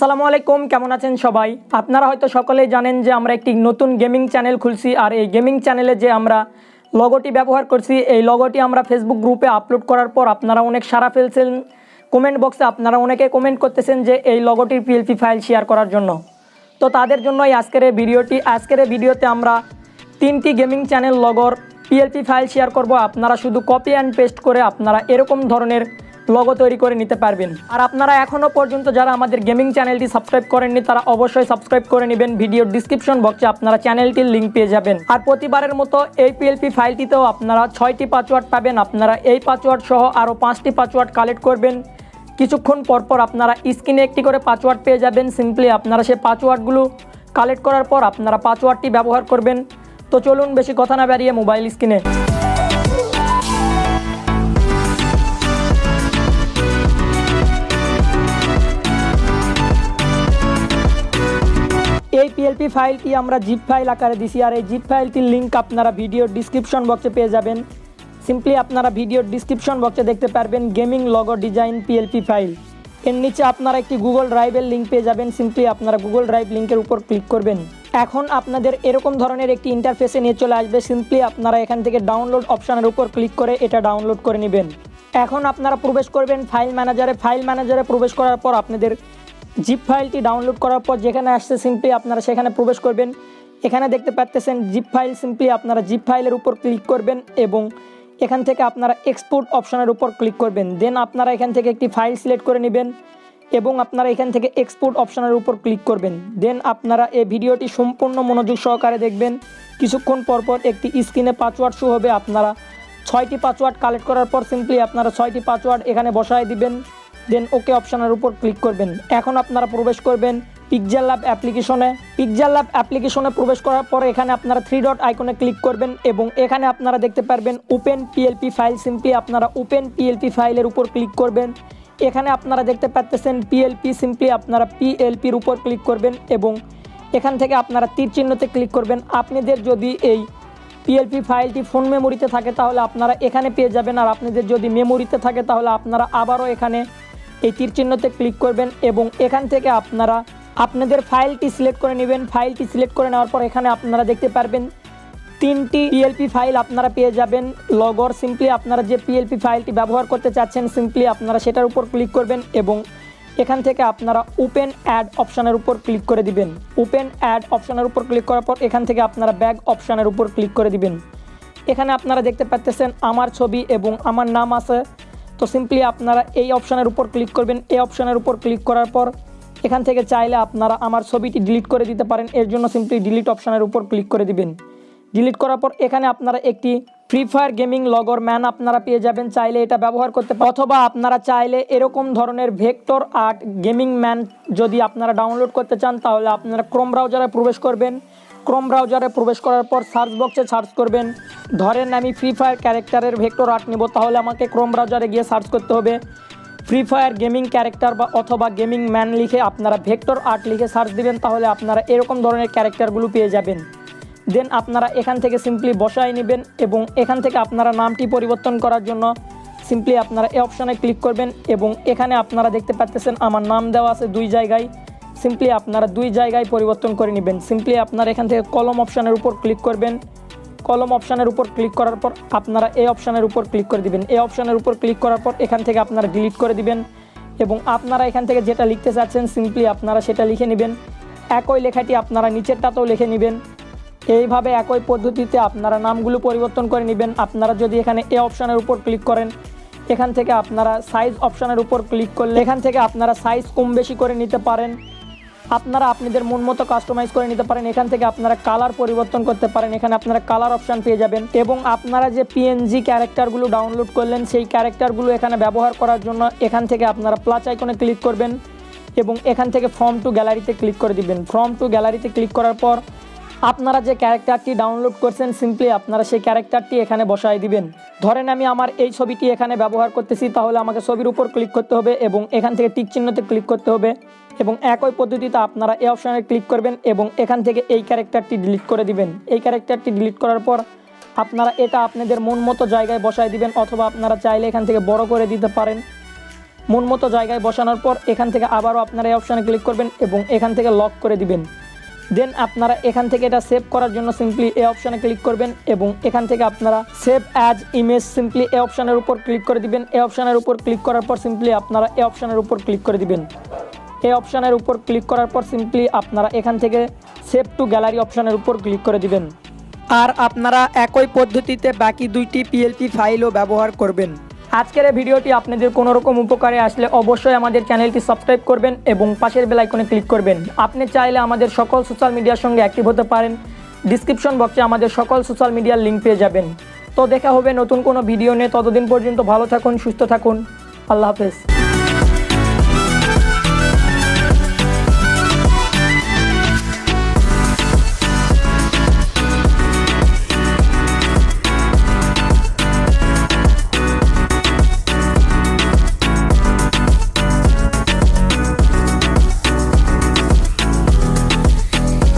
আসসালামু আলাইকুম, কেমন আছেন সবাই? আপনারা হয়তো সকলেই জানেন যে আমরা একটি নতুন গেমিং চ্যানেল খুলছি। আর এই গেমিং চ্যানেলে যে আমরা লগোটি ব্যবহার করছি, এই লগোটি আমরা ফেসবুক গ্রুপে আপলোড করার পর আপনারা অনেক সাড়া ফেলছেন। কমেন্ট বক্সে আপনারা অনেকে কমেন্ট করতেছেন যে এই লগোটির পিএলপি ফাইল শেয়ার করার জন্য। তো তাদের জন্যই আজকের এই ভিডিওতে আমরা 3টি গেমিং চ্যানেল লগোর পিএলপি ফাইল শেয়ার করব। আপনারা শুধু কপি অ্যান্ড পেস্ট করে আপনারা এরকম ধরনের লগো তৈরি করে নিতে পারবেন। আর আপনারা এখনও পর্যন্ত যারা আমাদের গেমিং চ্যানেলটি সাবস্ক্রাইব করেননি তারা অবশ্যই সাবস্ক্রাইব করে নেবেন। ভিডিওর ডিসক্রিপশন বক্সে আপনারা চ্যানেলটির লিঙ্ক পেয়ে যাবেন। আর প্রতিবারের মতো এই পিএলপি ফাইলটিতেও আপনারা 6টি পাসওয়ার্ড পাবেন। আপনারা এই পাসওয়ার্ড সহ আরও 5টি পাসওয়ার্ড কালেক্ট করবেন। কিছুক্ষণ পরপর আপনারা স্ক্রিনে একটি করে পাসওয়ার্ড পেয়ে যাবেন। সিম্পলি আপনারা সেই পাসওয়ার্ডগুলো কালেক্ট করার পর আপনারা পাসওয়ার্ডটি ব্যবহার করবেন। তো চলুন বেশি কথা না বাড়িয়ে মোবাইল স্ক্রিনে এই পিএলপি ফাইলটি আমরা জিপ ফাইল আকারে দিছি। আর এই জিপ ফাইলটির লিঙ্ক আপনারা ভিডিওর ডিসক্রিপশন বক্সে পেয়ে যাবেন। সিম্পলি আপনারা ভিডিওর ডিসক্রিপশন বক্সে দেখতে পারবেন gaming logo design PLP file. এর নিচে আপনারা একটি গুগল ড্রাইভের লিঙ্ক পেয়ে যাবেন। সিম্পলি আপনারা গুগল ড্রাইভ লিঙ্কের উপর ক্লিক করবেন। এখন আপনাদের এরকম ধরনের একটি ইন্টারফেসে নিয়ে চলে আসবে। সিম্পলি আপনারা এখান থেকে ডাউনলোড অপশানের উপর ক্লিক করে এটা ডাউনলোড করে নেবেন। এখন আপনারা প্রবেশ করবেন ফাইল ম্যানেজারে প্রবেশ করার পর আপনাদের জিপ ফাইলটি ডাউনলোড করার পর যেখানে আসছে সিম্পলি আপনারা সেখানে প্রবেশ করবেন। এখানে দেখতে পাচ্ছেন জিপ ফাইল। সিম্পলি আপনারা জিপ ফাইলের উপর ক্লিক করবেন এবং এখান থেকে আপনারা এক্সপোর্ট অপশানের উপর ক্লিক করবেন। দেন আপনারা এখান থেকে একটি ফাইল সিলেক্ট করে নেবেন এবং আপনারা এখান থেকে এক্সপোর্ট অপশানের উপর ক্লিক করবেন। দেন আপনারা এই ভিডিওটি সম্পূর্ণ মনোযোগ সহকারে দেখবেন। কিছুক্ষণ পরপর একটি স্ক্রিনে পাসওয়ার্ড শো হবে। আপনারা 6টি পাসওয়ার্ড কালেক্ট করার পর সিম্পলি আপনারা 6টি পাসওয়ার্ড এখানে বসায় দিবেন। দেন ওকে অপশানের উপর ক্লিক করবেন। এখন আপনারা প্রবেশ করবেন PixelLab অ্যাপ্লিকেশনে প্রবেশ করার পর এখানে আপনারা 3 ডট আইকনে ক্লিক করবেন এবং এখানে আপনারা দেখতে পারবেন ওপেন পিএলপি ফাইল। সিম্পলি আপনারা ওপেন পিএলপি ফাইলের উপর ক্লিক করবেন। এখানে আপনারা দেখতে পাচ্ছেন পিএলপি। সিম্পলি আপনারা পিএলপির উপর ক্লিক করবেন এবং এখান থেকে আপনারা তীর চিহ্নতে ক্লিক করবেন। আপনাদের যদি এই পিএলপি ফাইলটি ফোন মেমোরিতে থাকে তাহলে আপনারা এখানে পেয়ে যাবেন। আর আপনাদের যদি মেমোরিতে থাকে তাহলে আপনারা আবারও এখানে এই তীর চিহ্নতে ক্লিক করবেন এবং এখান থেকে আপনারা আপনাদের ফাইলটি সিলেক্ট করে নেবেন। ফাইলটি সিলেক্ট করে নেওয়ার পর এখানে আপনারা দেখতে পারবেন 3টি পিএলপি ফাইল আপনারা পেয়ে যাবেন লগোর। সিম্পলি আপনারা যে পিএলপি ফাইলটি ব্যবহার করতে চাচ্ছেন সিম্পলি আপনারা সেটার উপর ক্লিক করবেন এবং এখান থেকে আপনারা ওপেন অ্যাড অপশানের উপর ক্লিক করে দিবেন। ওপেন অ্যাড অপশানের উপর ক্লিক করার পর এখান থেকে আপনারা ব্যাগ অপশানের উপর ক্লিক করে দিবেন। এখানে আপনারা দেখতে পাচ্ছেন আমার ছবি এবং আমার নাম আছে। তো সিম্পলি আপনারা এই অপশানের উপর ক্লিক করবেন। এই অপশানের উপর ক্লিক করার পর এখান থেকে চাইলে আপনারা আমার ছবিটি ডিলিট করে দিতে পারেন। এর জন্য সিম্পলি ডিলিট অপশানের উপর ক্লিক করে দিবেন। ডিলিট করার পর এখানে আপনারা একটি ফ্রি ফায়ার গেমিং লগোর ম্যান আপনারা পেয়ে যাবেন। চাইলে এটা ব্যবহার করতে অথবা আপনারা চাইলে এরকম ধরনের ভেক্টর আর্ট গেমিং ম্যান যদি আপনারা ডাউনলোড করতে চান তাহলে আপনারা ক্রোম ব্রাউজারে প্রবেশ করবেন। ক্রোম ব্রাউজারে প্রবেশ করার পর সার্চ বক্সে সার্চ করবেন। ধরেন আমি ফ্রি ফায়ার ক্যারেক্টারের ভেক্টর আর্ট নেব, তাহলে আমাকে ক্রোম ব্রাউজারে গিয়ে সার্চ করতে হবে ফ্রি ফায়ার গেমিং ক্যারেক্টার বা অথবা গেমিং ম্যান লিখে আপনারা ভেক্টর আর্ট লিখে সার্চ দিবেন। তাহলে আপনারা এরকম ধরনের ক্যারেক্টারগুলো পেয়ে যাবেন। দেন আপনারা এখান থেকে সিম্পলি বসায় নেবেন এবং এখান থেকে আপনারা নামটি পরিবর্তন করার জন্য সিম্পলি আপনারা এই অপশানে ক্লিক করবেন এবং এখানে আপনারা দেখতে পাচ্ছেন আমার নাম দেওয়া আছে 2 জায়গায়। সিম্পলি আপনারা 2 জায়গায় পরিবর্তন করে নেবেন। সিম্পলি আপনারা এখান থেকে কলম অপশানের উপর ক্লিক করবেন। কলম অপশানের উপর ক্লিক করার পর আপনারা এই অপশানের উপর ক্লিক করে দিবেন। এই অপশানের উপর ক্লিক করার পর এখান থেকে আপনারা ডিলিট করে দিবেন এবং আপনারা এখান থেকে যেটা লিখতে চাচ্ছেন সিম্পলি আপনারা সেটা লিখে নেবেন। একই লেখাটি আপনারা নিচেরটাতেও লিখে নেবেন। এইভাবে একই পদ্ধতিতে আপনারা নামগুলো পরিবর্তন করে নেবেন। আপনারা যদি এখানে এই অপশানের উপর ক্লিক করেন এখান থেকে আপনারা সাইজ অপশানের উপর ক্লিক করলে এখান থেকে আপনারা সাইজ কম বেশি করে নিতে পারেন। আপনারা আপনাদের মন মতো কাস্টমাইজ করে নিতে পারেন। এখান থেকে আপনারা কালার পরিবর্তন করতে পারেন। এখানে আপনারা কালার অপশান পেয়ে যাবেন এবং আপনারা যে পিএনজি ক্যারেক্টারগুলো ডাউনলোড করলেন সেই ক্যারেক্টারগুলো এখানে ব্যবহার করার জন্য এখান থেকে আপনারা প্লাস আইকনে ক্লিক করবেন এবং এখান থেকে ফ্রম টু গ্যালারিতে ক্লিক করে দিবেন। ফ্রম টু গ্যালারিতে ক্লিক করার পর আপনারা যে ক্যারেক্টারটি ডাউনলোড করছেন সিম্পলি আপনারা সেই ক্যারেক্টারটি এখানে বসায় দিবেন। ধরেন আমি আমার এই ছবিটি এখানে ব্যবহার করতেছি, তাহলে আমাকে ছবির উপর ক্লিক করতে হবে এবং এখান থেকে টিক চিহ্নতে ক্লিক করতে হবে এবং একই পদ্ধতিতে আপনারা এই অপশানে ক্লিক করবেন এবং এখান থেকে এই ক্যারেক্টারটি ডিলিট করে দিবেন। এই ক্যারেক্টারটি ডিলিট করার পর আপনারা এটা আপনাদের মন মতো জায়গায় বসায় দিবেন অথবা আপনারা চাইলে এখান থেকে বড় করে দিতে পারেন। মন মতো জায়গায় বসানোর পর এখান থেকে আবারও আপনারা এই অপশানে ক্লিক করবেন এবং এখান থেকে লক করে দিবেন। দেন আপনারা এখান থেকে এটা সেভ করার জন্য সিম্পলি এই অপশানে ক্লিক করবেন এবং এখান থেকে আপনারা সেভ অ্যাজ ইমেজ সিম্পলি এই অপশানের উপর ক্লিক করে দিবেন। এই অপশানের উপর ক্লিক করার পর সিম্পলি আপনারা এই অপশানের উপর ক্লিক করে দিবেন। এই অপশানের উপর ক্লিক করার পর সিম্পলি আপনারা এখান থেকে সেভ টু গ্যালারি অপশানের উপর ক্লিক করে দিবেন। আর আপনারা একই পদ্ধতিতে বাকি দুইটি পিএলপি ফাইলও ব্যবহার করবেন। আজকের এই ভিডিওটি আপনাদের কোনো রকম উপকারে আসলে অবশ্যই আমাদের চ্যানেলটি সাবস্ক্রাইব করবেন এবং পাশের বেল আইকনে ক্লিক করবেন। আপনি চাইলে আমাদের সকল সোশ্যাল মিডিয়ার সঙ্গে অ্যাক্টিভ হতে পারেন। ডিসক্রিপশন বক্সে আমাদের সকল সোশ্যাল মিডিয়ার লিঙ্ক পেয়ে যাবেন। তো দেখা হবে নতুন কোনো ভিডিও নিয়ে। ততদিন পর্যন্ত ভালো থাকুন, সুস্থ থাকুন। আল্লাহ হাফেজ।